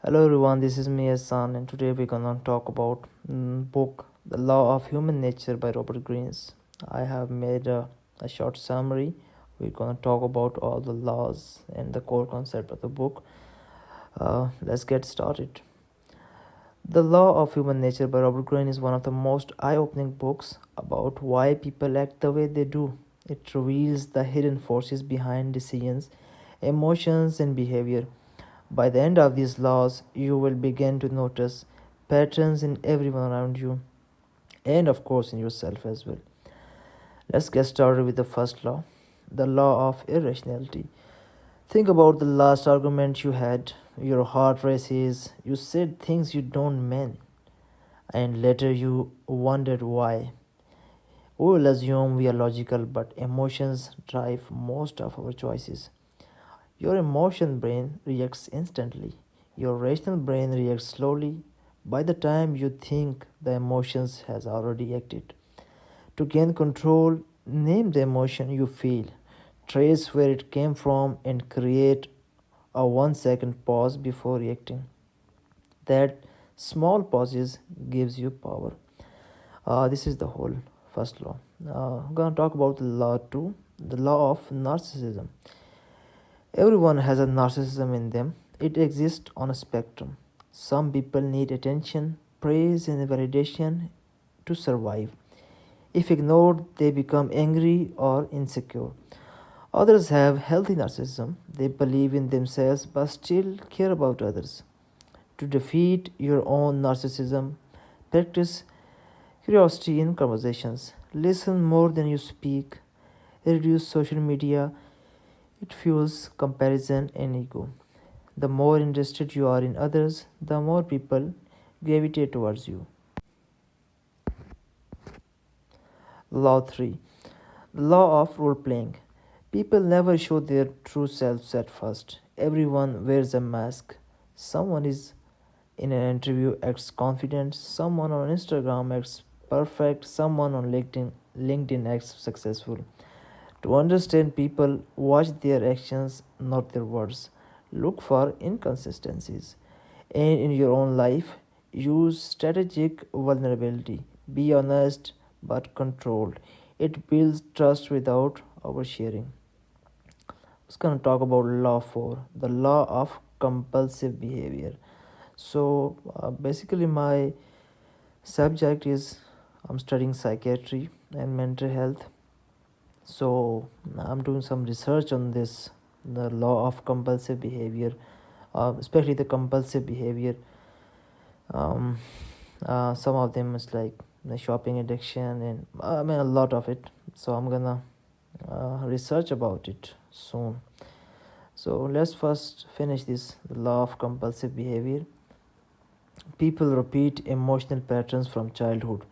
Hello everyone, this is me San, and today we're gonna talk about book The Law of Human Nature by Robert Greene. I have made a short summary. We're gonna talk about all the laws and the core concept of the book. Let's get started. The Law of Human Nature by Robert Greene is one of the most eye-opening books about why people act the way they do. It reveals the hidden forces behind decisions, emotions, and behavior. By the end of these laws, you will begin to notice patterns in everyone around you and, of course, in yourself as well. Let's get started with the first law, the law of irrationality. Think about the last argument you had. Your heart races, you said things you don't mean, and later you wondered why. We will assume we are logical, but emotions drive most of our choices. Your emotion brain reacts instantly. Your rational brain reacts slowly. By the time you think, the emotions has already acted. To gain control, name the emotion you feel, trace where it came from, and create a 1 second pause before reacting. That small pauses gives you power. This is the whole first law. I'm gonna talk about the law two, the law of narcissism. Everyone has a narcissism in them. It exists on a spectrum. Some people need attention, praise, and validation to survive. If ignored, they become angry or insecure. Others have healthy narcissism. They believe in themselves but still care about others. To defeat your own narcissism, practice curiosity in conversations. Listen more than you speak. Reduce social media. It fuels comparison and ego. The more interested you are in others, the more people gravitate towards you. Law 3. Law of role playing. People never show their true selves at first. Everyone wears a mask. Someone is in an interview acts confident, someone on Instagram acts perfect, someone on LinkedIn acts successful. To understand people, watch their actions, not their words. Look for inconsistencies. And in your own life, use strategic vulnerability. Be honest but controlled. It builds trust without oversharing. I was going to talk about law 4, the law of compulsive behavior. Basically, my subject is I'm studying psychiatry and mental health. So I'm doing some research on this, the law of compulsive behavior, especially the compulsive behavior. Um, some of them is like the shopping addiction, and I mean a lot of it. So I'm gonna research about it soon. So let's first finish this the law of compulsive behavior. People repeat emotional patterns from childhood.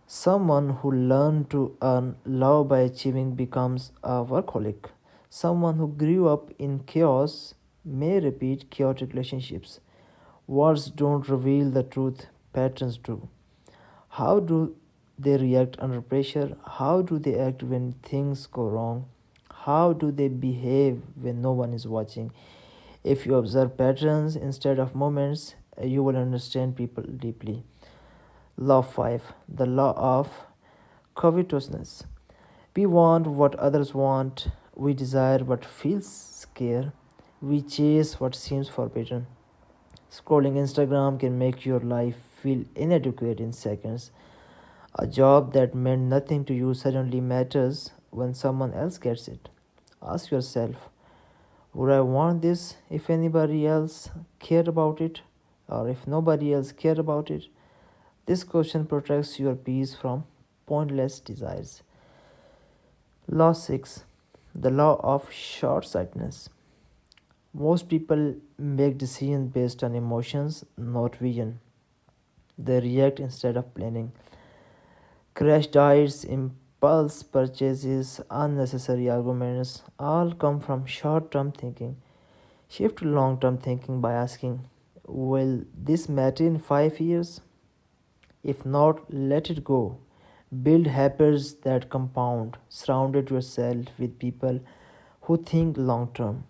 Someone who learned to earn love by achieving becomes a workaholic. Someone who grew up in chaos may repeat chaotic relationships. Words don't reveal the truth, patterns do. How do they react under pressure? How do they act when things go wrong? How do they behave when no one is watching? If you observe patterns instead of moments, you will understand people deeply. Law 5, the law of covetousness. We want what others want, we desire what feels scare, we chase what seems forbidden. Scrolling Instagram can make your life feel inadequate in seconds. A job that meant nothing to you suddenly matters when someone else gets it. Ask yourself, would I want this if anybody else cared about it? Or if nobody else cared about it? This question protects your peace from pointless desires. Law 6, the law of short sightedness. Most people make decisions based on emotions, not vision. They react instead of planning. Crash diets, impulse purchases, unnecessary arguments all come from short term thinking. Shift to long term thinking by asking, will this matter in 5 years? If not, let it go. Build habits that compound. Surround yourself with people who think long term.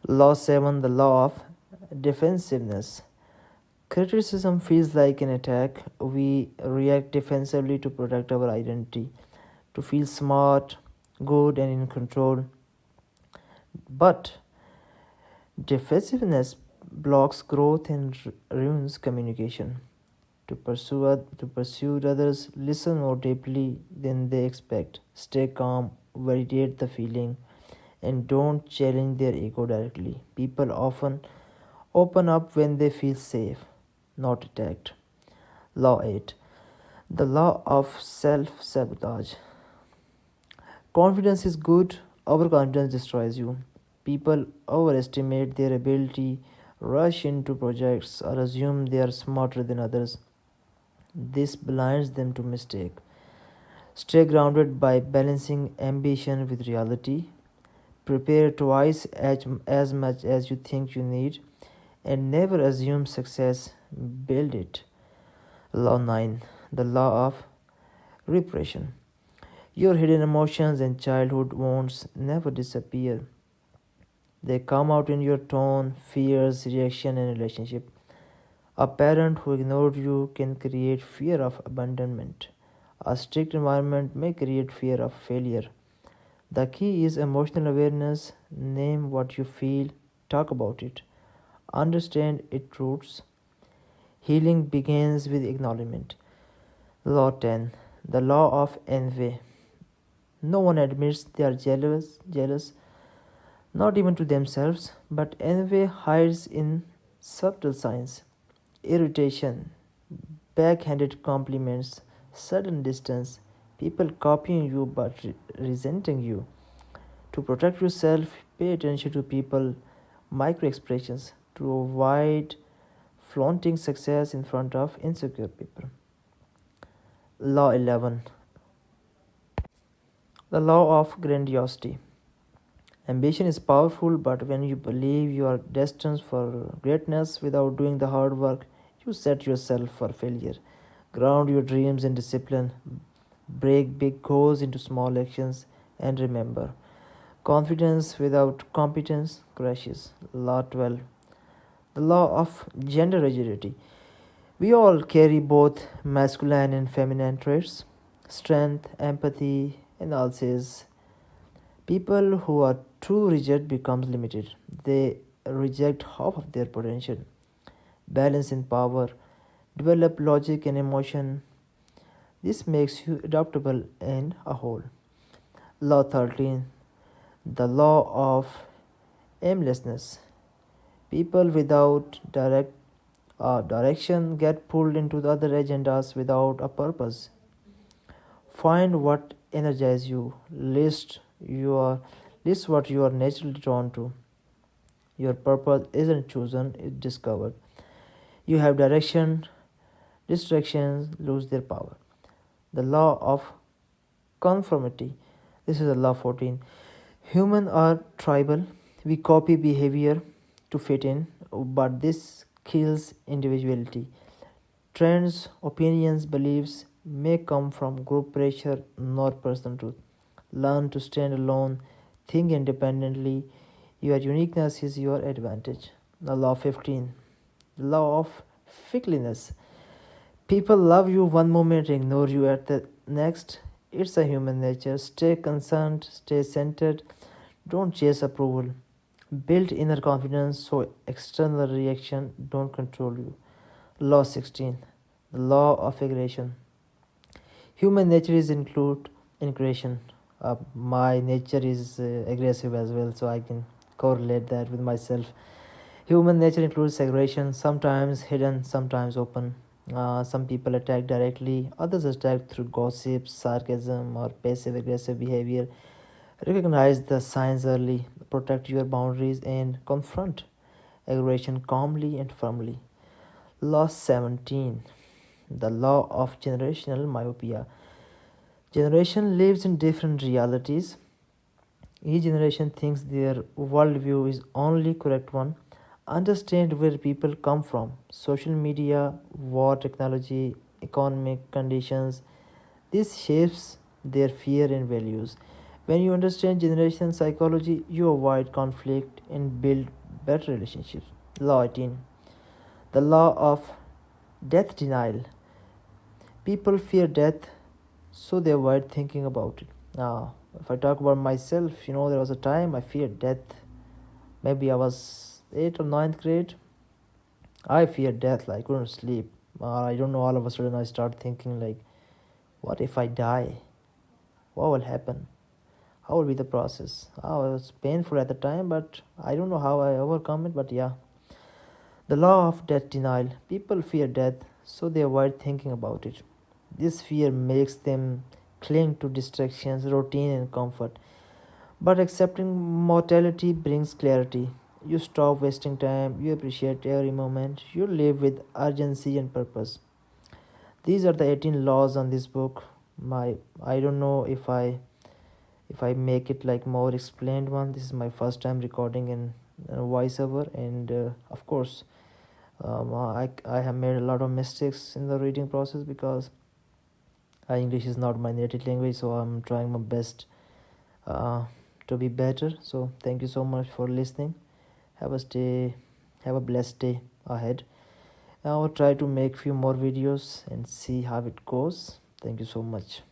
Law 7, the law of defensiveness. Criticism feels like an attack. We react defensively to protect our identity, to feel smart, good, and in control. But defensiveness blocks growth and ruins communication. To pursue others, listen more deeply than they expect. Stay calm, validate the feeling, and don't challenge their ego directly. People often open up when they feel safe, not attacked. Law 8. The law of self sabotage. Confidence is good, overconfidence destroys you. People overestimate their ability, rush into projects, or assume they are smarter than others. This blinds them to mistake. Stay grounded by balancing ambition with reality. Prepare twice as much as you think you need, and never assume success. Build it. Law 9. The law of repression. Your hidden emotions and childhood wounds never disappear. They come out in your tone, fears, reaction, and relationship. A parent who ignored you can create fear of abandonment. A strict environment may create fear of failure. The key is emotional awareness. Name what you feel, talk about it, understand its roots. Healing begins with acknowledgement. Law 10. The law of envy. No one admits they are jealous, not even to themselves, but envy hides in subtle signs: irritation, backhanded compliments, sudden distance, people copying you but resenting you. To protect yourself, pay attention to people, micro expressions, to avoid flaunting success in front of insecure people. Law 11. The law of grandiosity. Ambition is powerful, but when you believe you are destined for greatness without doing the hard work, you set yourself for failure. Ground your dreams in discipline, break big goals into small actions, and remember, confidence without competence crashes. Law 12. The law of gender rigidity. We all carry both masculine and feminine traits, strength, empathy, analysis. People who are too rigid becomes limited. They reject half of their potential. Balance in power, develop logic and emotion. This makes you adaptable and a whole. Law 13. The law of aimlessness. People without direction get pulled into the other agendas without a purpose. Find what energizes you. List what you are naturally drawn to. Your purpose isn't chosen, it's discovered. You have direction, distractions lose their power. The law of conformity. This is the law 14. Humans are tribal. We copy behavior to fit in, but this kills individuality. Trends, opinions, beliefs may come from group pressure, not personal truth. Learn to stand alone, think independently. Your uniqueness is your advantage. The law 15. Law of fickleness. People love you one moment, ignore you at the next. It's a human nature. Stay concerned, stay centered. Don't chase approval. Build inner confidence so external reaction don't control you. Law 16. The law of aggression. Human nature is include in creation. My nature is aggressive as well, so I can correlate that with myself. Human nature includes aggression, sometimes hidden, sometimes open. Some people attack directly, others attack through gossip, sarcasm, or passive aggressive behavior. Recognize the signs early, protect your boundaries, and confront aggression calmly and firmly. Law 17. The law of generational myopia. Generation lives in different realities. Each generation thinks their worldview is only correct one. Understand where people come from. Social media, war, technology, economic conditions. This shapes their fear and values. When you understand generation psychology, you avoid conflict and build better relationships. Law 18. The law of death denial. People fear death, so they avoid thinking about it. Now, if I talk about myself, there was a time I feared death. Maybe I was 8th or ninth grade. I feared death, like I couldn't sleep. I don't know, all of a sudden I start thinking like, what if I die? What will happen? How will be the process? Oh, it was painful at the time, but I don't know how I overcome it, but yeah. The law of death denial. People fear death, so they avoid thinking about it. This fear makes them cling to distractions, routine, and comfort. But accepting mortality brings clarity. You stop wasting time, you appreciate every moment, you live with urgency and purpose. These are the 18 laws on this book. I don't know if I make it like more explained one. This is my first time recording in voiceover, and of course, I have made a lot of mistakes in the reading process because English is not my native language, so I'm trying my best uh, to be better. So thank you so much for listening. Have a stay, have a blessed day ahead. I will try to make few more videos and see how it goes. Thank you so much.